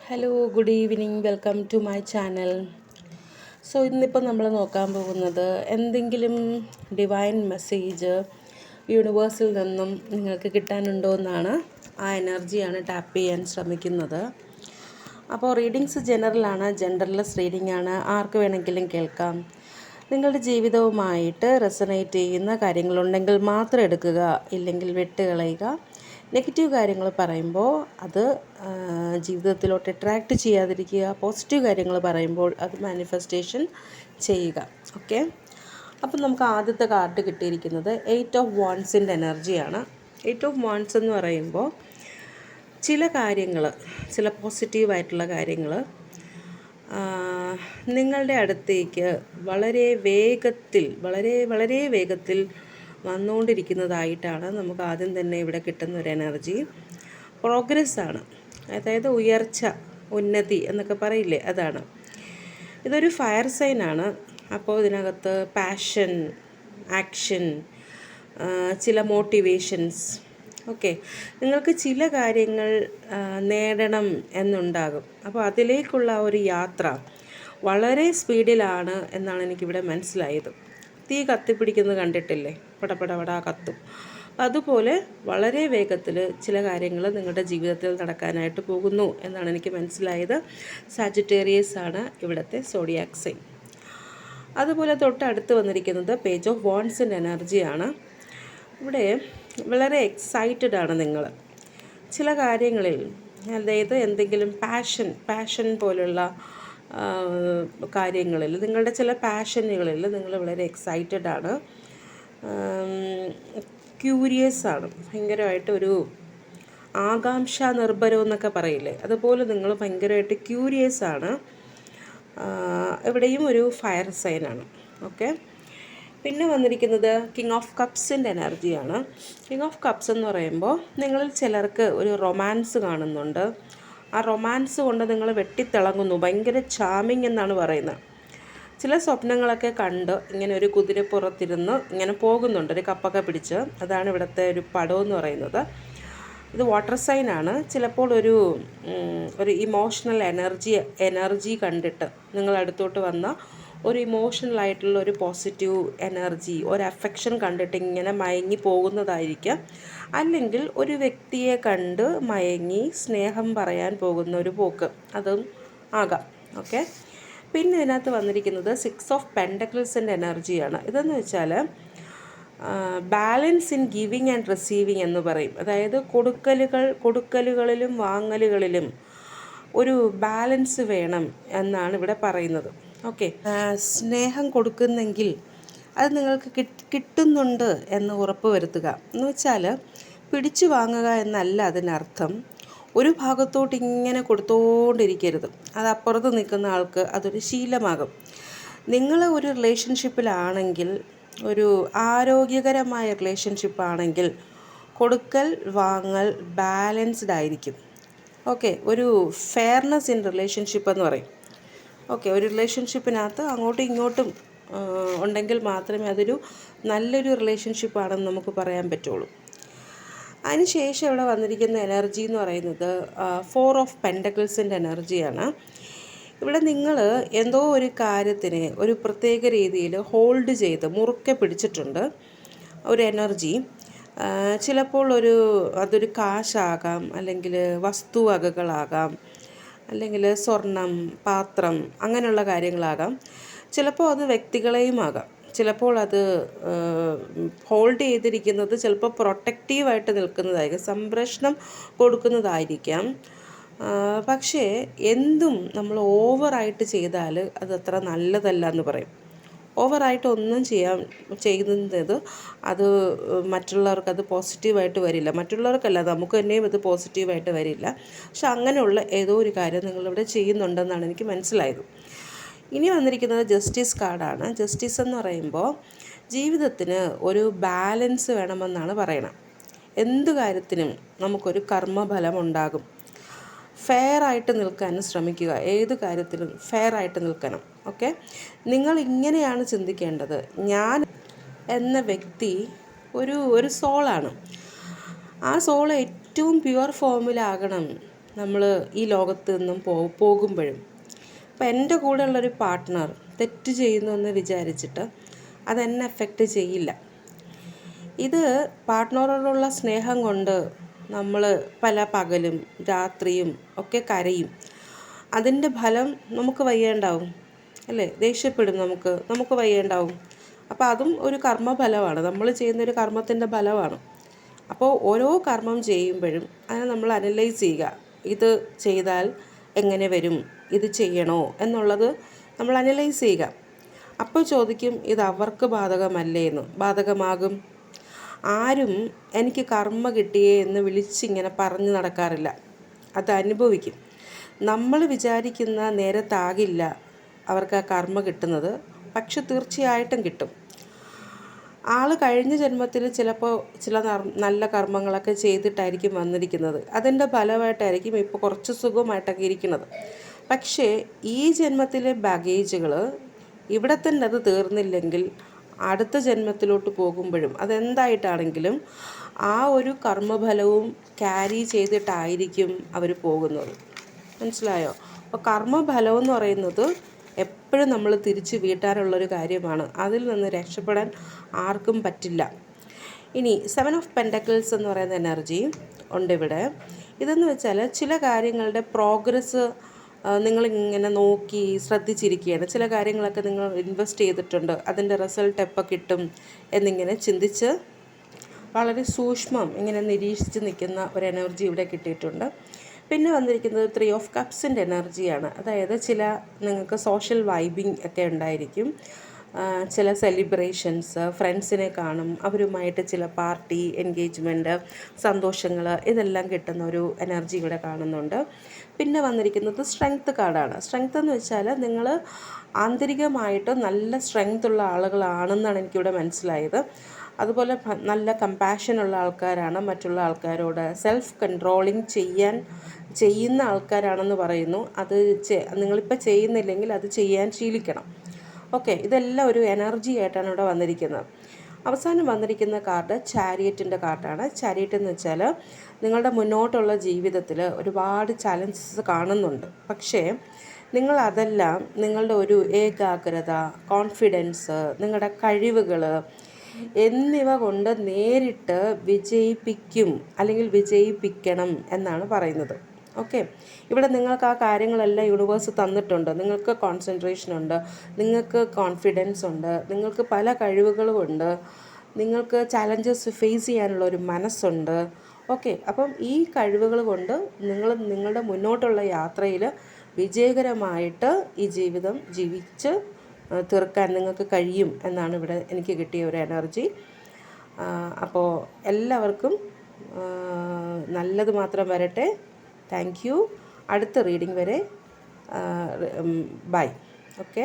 Hello, good evening. Welcome to my channel. ഇന്നിപ്പോൾ നമ്മൾ നോക്കാൻ പോകുന്നത് എന്തെങ്കിലും ഡിവൈൻ മെസ്സേജ് യൂണിവേഴ്സിൽ നിന്നും നിങ്ങൾക്ക് കിട്ടാനുണ്ടോ എന്നാണ്. ആ എനർജിയാണ് ടാപ്പ് ചെയ്യാൻ ശ്രമിക്കുന്നത്. അപ്പോൾ റീഡിങ്സ് ജനറലാണ്, ജെൻഡർലെസ് റീഡിംഗ് ആണ്. ആർക്ക് വേണമെങ്കിലും കേൾക്കാം. നിങ്ങളുടെ ജീവിതവുമായിട്ട് റെസണേറ്റ് ചെയ്യുന്ന കാര്യങ്ങളുണ്ടെങ്കിൽ മാത്രം എടുക്കുക, ഇല്ലെങ്കിൽ വിട്ടുകളയുക. നെഗറ്റീവ് കാര്യങ്ങൾ പറയുമ്പോൾ അത് ജീവിതത്തിലോട്ട് അട്രാക്റ്റ് ചെയ്യാതിരിക്കുക. പോസിറ്റീവ് കാര്യങ്ങൾ പറയുമ്പോൾ അത് മാനിഫെസ്റ്റേഷൻ ചെയ്യുക. ഓക്കെ, അപ്പം നമുക്ക് ആദ്യത്തെ കാർഡ് കിട്ടിയിരിക്കുന്നത് 8 ഓഫ് വാൻഡ്സിൻ്റെ എനർജിയാണ്. 8 ഓഫ് വാൻഡ്സ് എന്ന് പറയുമ്പോൾ ചില കാര്യങ്ങൾ, ചില പോസിറ്റീവായിട്ടുള്ള കാര്യങ്ങൾ നിങ്ങളുടെ അടുത്തേക്ക് വളരെ വേഗത്തിൽ വന്നുകൊണ്ടിരിക്കുന്നതായിട്ടാണ് നമുക്ക് ആദ്യം തന്നെ ഇവിടെ കിട്ടുന്ന ഒരു എനർജി. പ്രോഗ്രസ്സാണ്, അതായത് ഉയർച്ച, ഉന്നതി എന്നൊക്കെ പറയില്ലേ, അതാണ്. ഇതൊരു ഫയർ സൈനാണ്. അപ്പോൾ ഇതിനകത്ത് പാഷൻ, ആക്ഷൻ, ചില മോട്ടിവേഷൻസ്. ഓക്കെ, നിങ്ങൾക്ക് ചില കാര്യങ്ങൾ നേടണം എന്നുണ്ടാകും. അപ്പോൾ അതിലേക്കുള്ള ഒരു യാത്ര വളരെ സ്പീഡിലാണ് എന്നാണ് എനിക്കിവിടെ മനസ്സിലായത്. തീ കത്തിപ്പിടിക്കുന്നത് കണ്ടിട്ടില്ലേ, പടപടപടാ കത്തും. അതുപോലെ വളരെ വേഗത്തിൽ ചില കാര്യങ്ങൾ നിങ്ങളുടെ ജീവിതത്തിൽ നടക്കാനായിട്ട് പോകുന്നു എന്നാണ് എനിക്ക് മനസ്സിലായത്. സാജിറ്റേറിയസ് ആണ് ഇവിടുത്തെ സോഡിയാക് സൈൻ. അതുപോലെ തൊട്ടടുത്ത് വന്നിരിക്കുന്നത് പേജ് ഓഫ് വാൻഡ്സിൻ്റെ എനർജിയാണ്. ഇവിടെ വളരെ എക്സൈറ്റഡ് ആണ് നിങ്ങൾ ചില കാര്യങ്ങളിൽ, അതായത് എന്തെങ്കിലും പാഷൻ പോലുള്ള കാര്യങ്ങളിൽ, നിങ്ങളുടെ ചില പാഷനുകളിൽ നിങ്ങൾ വളരെ എക്സൈറ്റഡ് ആണ്, ക്യൂരിയസ് ആണ്, ഭയങ്കരമായിട്ട് ഒരു ആകാംക്ഷ നിർഭരം എന്നൊക്കെ പറയില്ലേ, അതുപോലെ നിങ്ങൾ ഭയങ്കരമായിട്ട് ക്യൂരിയസ് ആണ്. ഇവിടെയും ഒരു ഫയർ സൈനാണ്. ഓക്കെ, പിന്നെ വന്നിരിക്കുന്നത് കിങ് ഓഫ് കപ്സിൻ്റെ എനർജിയാണ്. കിങ് ഓഫ് കപ്സ് എന്ന് പറയുമ്പോൾ നിങ്ങളിൽ ചിലർക്ക് ഒരു റൊമാൻസ് കാണുന്നുണ്ട്. ആ റൊമാൻസ് കൊണ്ട് നിങ്ങൾ വെട്ടിത്തിളങ്ങുന്നു, ഭയങ്കര ചാമിങ് എന്നാണ് പറയുന്നത്. ചില സ്വപ്നങ്ങളൊക്കെ കണ്ട് ഇങ്ങനെ ഒരു കുതിരപ്പുറത്തിരുന്ന് ഇങ്ങനെ പോകുന്നുണ്ട്, ഒരു കപ്പൊക്കെ പിടിച്ച്. അതാണ് ഇവിടുത്തെ ഒരു പടം എന്ന് പറയുന്നത്. ഇത് വാട്ടർ സൈനാണ്. ചിലപ്പോൾ ഒരു ഇമോഷണൽ എനർജി കണ്ടിട്ട് നിങ്ങൾ അടുത്തോട്ട് വന്ന ഒരു ഇമോഷണലായിട്ടുള്ള ഒരു പോസിറ്റീവ് എനർജി, ഒരു അഫെക്ഷൻ കണ്ടിട്ട് ഇങ്ങനെ മയങ്ങി പോകുന്നതായിരിക്കാം. അല്ലെങ്കിൽ ഒരു വ്യക്തിയെ കണ്ട് മയങ്ങി സ്നേഹം പറയാൻ പോകുന്ന ഒരു പോക്ക്, അതും ആകാം. ഓക്കെ, പിന്നെ ഇതിനകത്ത് വന്നിരിക്കുന്നത് 6 ഓഫ് പെൻഡക്കിൾസിൻ്റെ എനർജിയാണ്. ഇതെന്ന് വെച്ചാൽ balance in giving and receiving എന്ന് പറയും. അതായത് കൊടുക്കലുകളിലും വാങ്ങലുകളിലും ഒരു ബാലൻസ് വേണം എന്നാണ് ഇവിടെ പറയുന്നത്. ഓക്കെ, സ്നേഹം കൊടുക്കുന്നെങ്കിൽ അത് നിങ്ങൾക്ക് കിട്ടുന്നുണ്ട് എന്ന് ഉറപ്പ് വരുത്തുക. എന്ന് വെച്ചാൽ പിടിച്ചു വാങ്ങുക എന്നല്ല അതിനർത്ഥം. ഒരു ഭാഗത്തോട്ട് ഇങ്ങനെ കൊടുത്തുകൊണ്ടിരിക്കരുത്, അത് അപ്പുറത്ത് നിൽക്കുന്ന ആൾക്ക് അതൊരു ശീലമാകും. നിങ്ങൾ ഒരു റിലേഷൻഷിപ്പിലാണെങ്കിൽ, ഒരു ആരോഗ്യകരമായ റിലേഷൻഷിപ്പാണെങ്കിൽ കൊടുക്കൽ വാങ്ങൽ ബാലൻസ്ഡ് ആയിരിക്കും. ഓക്കെ, ഒരു ഫെയർനെസ് ഇൻ റിലേഷൻഷിപ്പ് എന്ന് പറയും. ഓക്കെ, ഒരു റിലേഷൻഷിപ്പിനകത്ത് അങ്ങോട്ടും ഇങ്ങോട്ടും ഉണ്ടെങ്കിൽ മാത്രമേ അതൊരു നല്ലൊരു റിലേഷൻഷിപ്പാണെന്ന് നമുക്ക് പറയാൻ പറ്റുള്ളൂ. അതിനുശേഷം ഇവിടെ വന്നിരിക്കുന്ന എനർജി എന്ന് പറയുന്നത് 4 ഓഫ് പെൻഡക്കിൾസിൻ്റെ എനർജിയാണ്. ഇവിടെ നിങ്ങൾ എന്തോ ഒരു കാര്യത്തിനെ ഒരു പ്രത്യേക രീതിയിൽ ഹോൾഡ് ചെയ്ത് മുറുക്കെ പിടിച്ചിട്ടുണ്ട് ഒരു എനർജി. ചിലപ്പോൾ അതൊരു കാശാകാം, അല്ലെങ്കിൽ വസ്തുവകകളാകാം, അല്ലെങ്കിൽ സ്വർണം, പാത്രം, അങ്ങനെയുള്ള കാര്യങ്ങളാകാം. ചിലപ്പോൾ അത് വ്യക്തികളെയും ആകാം. ചിലപ്പോൾ അത് ഹോൾഡ് ചെയ്തിരിക്കുന്നത് ചിലപ്പോൾ പ്രൊട്ടക്റ്റീവായിട്ട് നിൽക്കുന്നതായിരിക്കും, സംരക്ഷണം കൊടുക്കുന്നതായിരിക്കാം. പക്ഷേ എന്തും നമ്മൾ ഓവറായിട്ട് ചെയ്താൽ അതത്ര നല്ലതല്ല എന്ന് പറയും. ഓവറായിട്ട് ഒന്നും ചെയ്യുന്നത് അത് മറ്റുള്ളവർക്ക് അത് പോസിറ്റീവായിട്ട് വരില്ല. മറ്റുള്ളവർക്കല്ല, നമുക്ക് തന്നെയും അത് പോസിറ്റീവായിട്ട് വരില്ല. പക്ഷെ അങ്ങനെയുള്ള ഏതോ ഒരു കാര്യം നിങ്ങളിവിടെ ചെയ്യുന്നുണ്ടെന്നാണ് എനിക്ക് മനസ്സിലായത്. ഇനി വന്നിരിക്കുന്നത് ജസ്റ്റിസ് കാർഡാണ്. ജസ്റ്റിസ് എന്ന് പറയുമ്പോൾ ജീവിതത്തിന് ഒരു ബാലൻസ് വേണമെന്നാണ് പറയണം. എന്ത് കാര്യത്തിനും നമുക്കൊരു കർമ്മഫലം ഉണ്ടാകും. ഫെയറായിട്ട് നിൽക്കാൻ ശ്രമിക്കുക, ഏത് കാര്യത്തിലും ഫെയറായിട്ട് നിൽക്കണം. ഓക്കെ, നിങ്ങൾ ഇങ്ങനെയാണ് ചിന്തിക്കേണ്ടത്. ഞാൻ എന്ന വ്യക്തി ഒരു സോളാണ്. ആ സോൾ ഏറ്റവും പ്യുവർ ഫോമിലാകണം നമ്മൾ ഈ ലോകത്ത് നിന്നും പോകുമ്പോഴും അപ്പോൾ എൻ്റെ കൂടെ ഉള്ളൊരു പാർട്ട്ണർ തെറ്റ് ചെയ്യുന്നു എന്ന് വിചാരിച്ചിട്ട് അതെന്നെ എഫക്റ്റ് ചെയ്യില്ല. ഇത് പാർട്ട്ണറോടുള്ള സ്നേഹം കൊണ്ട് നമ്മൾ പല പകലും രാത്രിയും ഒക്കെ കരയും. അതിൻ്റെ ഫലം നമുക്ക് വയ്യേണ്ടാവും, അല്ലേ? ദേഷ്യപ്പെടും, നമുക്ക് വയ്യേണ്ടാവും. അപ്പോൾ അതും ഒരു കർമ്മഫലമാണ്, നമ്മൾ ചെയ്യുന്നൊരു കർമ്മത്തിൻ്റെ ഫലമാണ്. അപ്പോൾ ഓരോ കർമ്മം ചെയ്യുമ്പോഴും അതിനെ നമ്മൾ അനലൈസ് ചെയ്യുക. ഇത് ചെയ്താൽ എങ്ങനെ വരും, ഇത് ചെയ്യണോ എന്നുള്ളത് നമ്മൾ അനലൈസ് ചെയ്യുക. അപ്പോൾ ചോദിക്കും, ഇത് അവർക്ക് ബാധകമല്ലേ എന്ന്. ബാധകമാകും. ആരും എനിക്ക് കർമ്മ കിട്ടിയേ എന്ന് വിളിച്ചിങ്ങനെ പറഞ്ഞു നടക്കാറില്ല. അത് അനുഭവിക്കും. നമ്മൾ വിചാരിക്കുന്ന നേരത്താകില്ല അവർക്ക് ആ കർമ്മ കിട്ടുന്നത്, പക്ഷെ തീർച്ചയായിട്ടും കിട്ടും. ആൾ കഴിഞ്ഞ ജന്മത്തിൽ ചിലപ്പോൾ ചില നല്ല കർമ്മങ്ങളൊക്കെ ചെയ്തിട്ടായിരിക്കും വന്നിരിക്കുന്നത്. അതിൻ്റെ ഫലമായിട്ടായിരിക്കും ഇപ്പോൾ കുറച്ച് സുഖമായിട്ടൊക്കെ ഇരിക്കുന്നത്. പക്ഷേ ഈ ജന്മത്തിലെ ബാഗേജുകൾ ഇവിടെ തന്നെ അത് തീർന്നില്ലെങ്കിൽ അടുത്ത ജന്മത്തിലോട്ട് പോകുമ്പോഴും അതെന്തായിട്ടാണെങ്കിലും ആ ഒരു കർമ്മഫലവും ക്യാരി ചെയ്തിട്ടായിരിക്കും അവർ പോകുന്നത്. മനസ്സിലായോ? അപ്പോൾ കർമ്മഫലം എന്ന് പറയുന്നത് എപ്പോഴും നമ്മൾ തിരിച്ച് വീട്ടാനുള്ളൊരു കാര്യമാണ്. അതിൽ നിന്ന് രക്ഷപ്പെടാൻ ആർക്കും പറ്റില്ല. ഇനി 7 ഓഫ് പെൻറ്റക്കിൾസ് എന്ന് പറയുന്ന എനർജി ഉണ്ട് ഇവിടെ. ഇതെന്ന് വെച്ചാൽ ചില കാര്യങ്ങളുടെ പ്രോഗ്രസ് നിങ്ങളിങ്ങനെ നോക്കി ശ്രദ്ധിച്ചിരിക്കുകയാണ്. ചില കാര്യങ്ങളൊക്കെ നിങ്ങൾ ഇൻവെസ്റ്റ് ചെയ്തിട്ടുണ്ട്, അതിൻ്റെ റിസൾട്ട് എപ്പോൾ കിട്ടും എന്നിങ്ങനെ ചിന്തിച്ച് വളരെ സൂക്ഷ്മം ഇങ്ങനെ നിരീക്ഷിച്ച് നിൽക്കുന്ന ഒരു എനർജി ഇവിടെ കിട്ടിയിട്ടുണ്ട്. പിന്നെ വന്നിരിക്കുന്നത് 3 ഓഫ് കപ്സിൻ്റെ എനർജിയാണ്. അതായത് നിങ്ങൾക്ക് സോഷ്യൽ വൈബിങ് ഒക്കെ ഉണ്ടായിരിക്കും. ചില സെലിബ്രേഷൻസ്, ഫ്രണ്ട്സിനെ കാണും, അവരുമായിട്ട് ചില പാർട്ടി, എൻഗേജ്മെൻറ്റ്, സന്തോഷങ്ങൾ, ഇതെല്ലാം കിട്ടുന്ന ഒരു എനർജി ഇവിടെ കാണുന്നുണ്ട്. പിന്നെ വന്നിരിക്കുന്നത് സ്ട്രെങ്ത് കാർഡാണ്. സ്ട്രെങ്ത് എന്ന് വെച്ചാൽ നിങ്ങൾ ആന്തരികമായിട്ട് നല്ല സ്ട്രെങ്ത് ഉള്ള ആളുകളാണെന്നാണ് എനിക്കിവിടെ മനസ്സിലായത്. അതുപോലെ നല്ല കമ്പാഷനുള്ള ആൾക്കാരാണ്, മറ്റുള്ള ആൾക്കാരോട് സെൽഫ് കൺട്രോളിങ് ചെയ്യുന്ന ആൾക്കാരാണെന്ന് പറയുന്നു. അത് നിങ്ങളിപ്പോൾ ചെയ്യുന്നില്ലെങ്കിൽ അത് ചെയ്യാൻ ശീലിക്കണം. ഓക്കെ, ഇതെല്ലാം ഒരു എനർജി ആയിട്ടാണ് ഇവിടെ വന്നിരിക്കുന്നത്. അവസാനം വന്നിരിക്കുന്ന കാർഡ് ചാരിയറ്റിൻ്റെ കാർഡാണ്. ചാരിയറ്റ് എന്ന് വെച്ചാൽ നിങ്ങളുടെ മുന്നോട്ടുള്ള ജീവിതത്തിൽ ഒരുപാട് ചലഞ്ചസ് കാണുന്നുണ്ട്. പക്ഷേ നിങ്ങളതെല്ലാം നിങ്ങളുടെ ഒരു ഏകാഗ്രത, കോൺഫിഡൻസ്, നിങ്ങളുടെ കഴിവുകൾ എന്നിവ കൊണ്ട് നേരിട്ട് വിജയിപ്പിക്കും, അല്ലെങ്കിൽ വിജയിപ്പിക്കണം എന്നാണ് പറയുന്നത്. ഓക്കെ, ഇവിടെ നിങ്ങൾക്ക് ആ കാര്യങ്ങളെല്ലാം യൂണിവേഴ്സ് തന്നിട്ടുണ്ട്. നിങ്ങൾക്ക് കോൺസെൻട്രേഷൻ ഉണ്ട്, നിങ്ങൾക്ക് കോൺഫിഡൻസ് ഉണ്ട്, നിങ്ങൾക്ക് പല കഴിവുകളും ഉണ്ട്, നിങ്ങൾക്ക് ചാലഞ്ചസ് ഫേസ് ചെയ്യാനുള്ള ഒരു മനസ്സുണ്ട്. ഓക്കെ, അപ്പം ഈ കഴിവുകൾ കൊണ്ട് നിങ്ങളുടെ മുന്നോട്ടുള്ള യാത്രയിൽ വിജയകരമായിട്ട് ഈ ജീവിതം ജീവിച്ച് തീർക്കാൻ നിങ്ങൾക്ക് കഴിയും എന്നാണ് ഇവിടെ എനിക്ക് കിട്ടിയ ഒരു എനർജി. അപ്പോൾ എല്ലാവർക്കും നല്ലത് മാത്രം വരട്ടെ. Thank you. അടുത്ത റീഡിംഗ് വരെ ബൈ. ഓക്കെ.